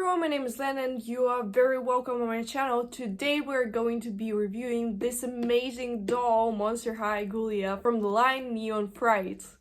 everyone, my name is Len and you are very welcome on my channel. Today we're going to be reviewing this amazing doll, Monster High Ghoulia, from the line Neon Frights.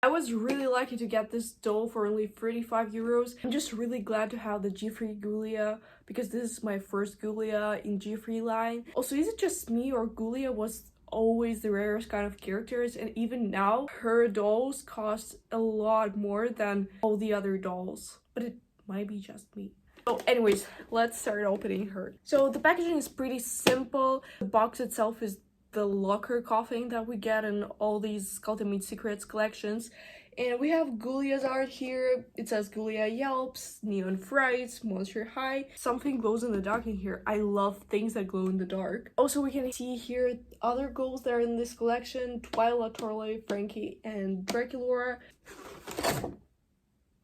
I was really lucky to get this doll for only 35 euros. I'm just really glad to have the G3 Ghoulia because this is my first Ghoulia in G3 line. Also, is it just me or Ghoulia was always the rarest kind of characters, and even now her dolls cost a lot more than all the other dolls, but it might be just me. So anyways, let's start opening her. So the packaging is pretty simple. The box itself is the locker coffin that we get in all these Cult & Meat Secrets collections. And we have Ghoulia's art here. It says Ghoulia Yelps, Neon Frights, Monster High. Something glows in the dark in here. I love things that glow in the dark. Also, we can see here other ghouls that are in this collection. Twilight, Torley, Frankie, and Draculaura.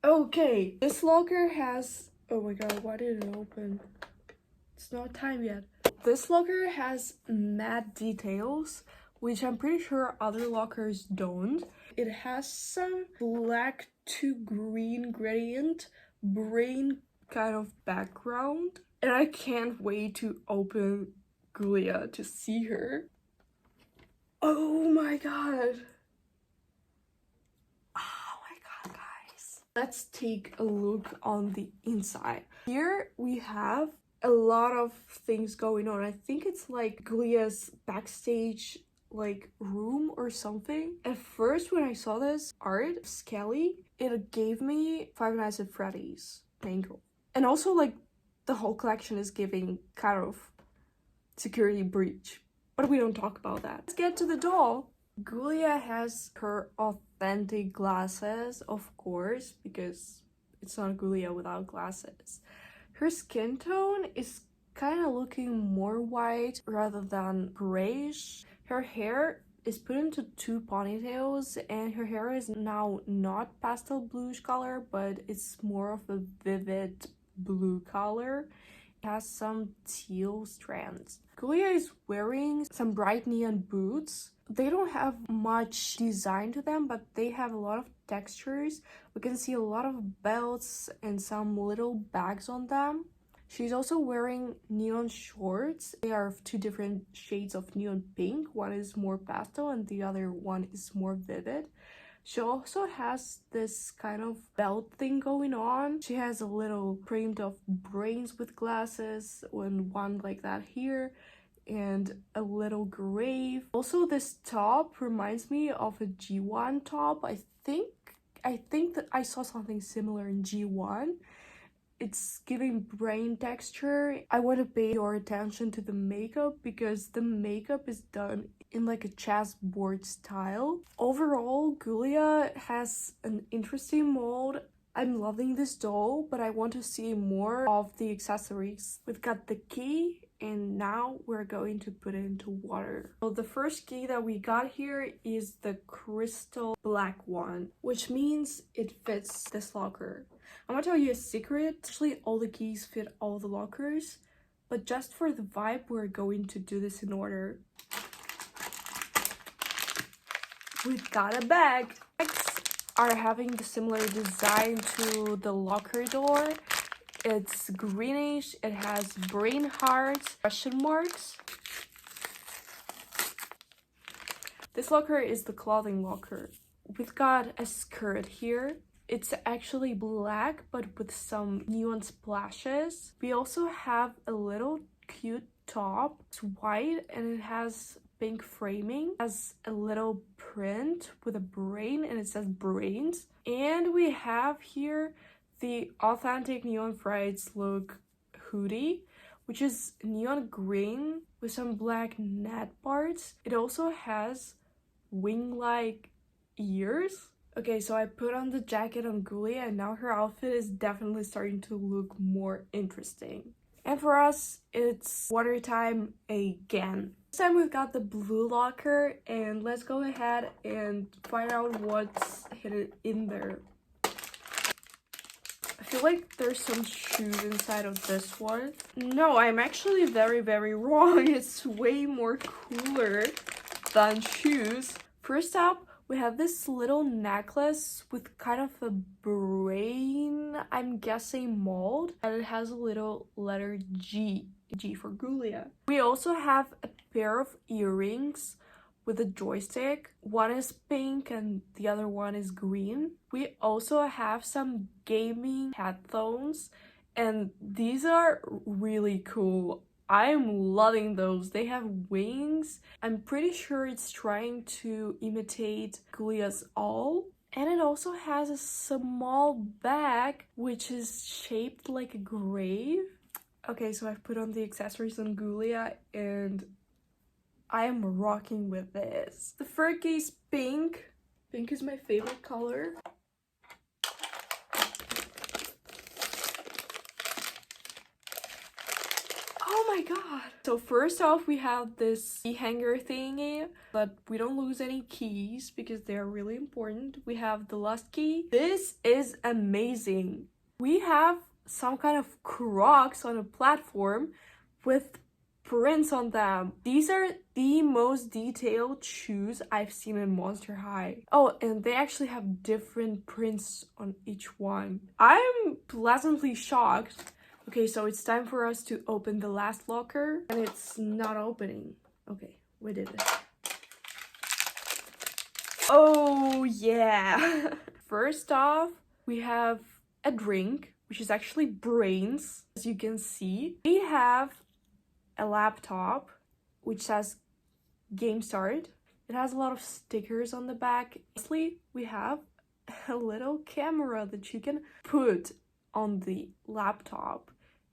Okay, this locker has... Oh my god, why did it open? It's not time yet. This locker has matte details, which I'm pretty sure other lockers don't. It has some black to green gradient, brain kind of background. And I can't wait to open Ghoulia to see her. Oh my god. Oh my god, guys. Let's take a look on the inside. Here we have a lot of things going on. I think it's like Ghoulia's backstage like room or something. At first when I saw this art, Skelly, it gave me Five Nights at Freddy's angle. And also like the whole collection is giving kind of security breach. But we don't talk about that. Let's get to the doll. Ghoulia has her authentic glasses, of course, because it's not Ghoulia without glasses. Her skin tone is kind of looking more white rather than grayish. Her hair is put into two ponytails and her hair is now not pastel bluish color, but it's more of a vivid blue color. It has some teal strands. Ghoulia is wearing some bright neon boots. They don't have much design to them, but they have a lot of textures. We can see a lot of belts and some little bags on them. She's also wearing neon shorts. They are of two different shades of neon pink. One is more pastel and the other one is more vivid. She also has this kind of belt thing going on. She has a little print of brains with glasses and one like that here, and a little grave. Also, this top reminds me of a G1 top. I think that I saw something similar in G1. It's giving brain texture. I want to pay your attention to the makeup because the makeup is done in like a chessboard style. Overall, Ghoulia has an interesting mold. I'm loving this doll, but I want to see more of the accessories. We've got the key, and now we're going to put it into water. So the first key that we got here is the crystal black one, which means it fits this locker. I'm gonna tell you a secret. Actually, all the keys fit all the lockers, but just for the vibe, we're going to do this in order. We've got a bag. Bags are having the similar design to the locker door. It's greenish, it has brain hearts, question marks. This locker is the clothing locker. We've got a skirt here. It's actually black but with some neon splashes. We also have a little cute top. It's white and it has pink framing. It has a little print with a brain and it says brains. And we have here the authentic Neon Frights look hoodie, which is neon green with some black net parts. It also has wing-like ears. Okay, so I put on the jacket on Ghoulia and now her outfit is definitely starting to look more interesting. And for us, it's water time again. This time we've got the blue locker and let's go ahead and find out what's hidden in there. I feel like there's some shoes inside of this one. No, I'm actually very wrong. It's way more cooler than shoes. First up, We have this little necklace with kind of a brain, I'm guessing mold, and it has a little letter G for Ghoulia. We also have a pair of earrings with a joystick. One is pink and the other one is green. We also have some gaming headphones, and these are really cool. I'm loving those. They have wings. I'm pretty sure it's trying to imitate Ghoulia's owl. And it also has a small bag which is shaped like a grave. Okay, so I've put on the accessories on Ghoulia and I am rocking with this. The fur case pink. Pink is my favorite color. Oh my god! So first off, we have this key hanger thingy, but we don't lose any keys because they're really important. We have the last key. This is amazing. We have some kind of Crocs on a platform with prints on them. These are the most detailed shoes I've seen in Monster High. Oh, and they actually have different prints on each one. I'm pleasantly shocked. Okay, so it's time for us to open the last locker, and it's not opening. Okay, we did it. Oh yeah! First off, we have a drink, which is actually brains, as you can see. We have a laptop, which says Game Start. It has a lot of stickers on the back. Lastly, we have a little camera that you can put on the laptop.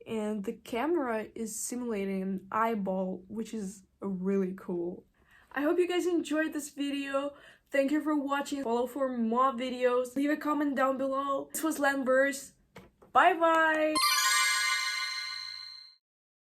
And the camera is simulating an eyeball, which is really cool. I hope you guys enjoyed this video. Thank you for watching. Follow for more videos. Leave a comment down below. This was 𝓪Find. Bye bye!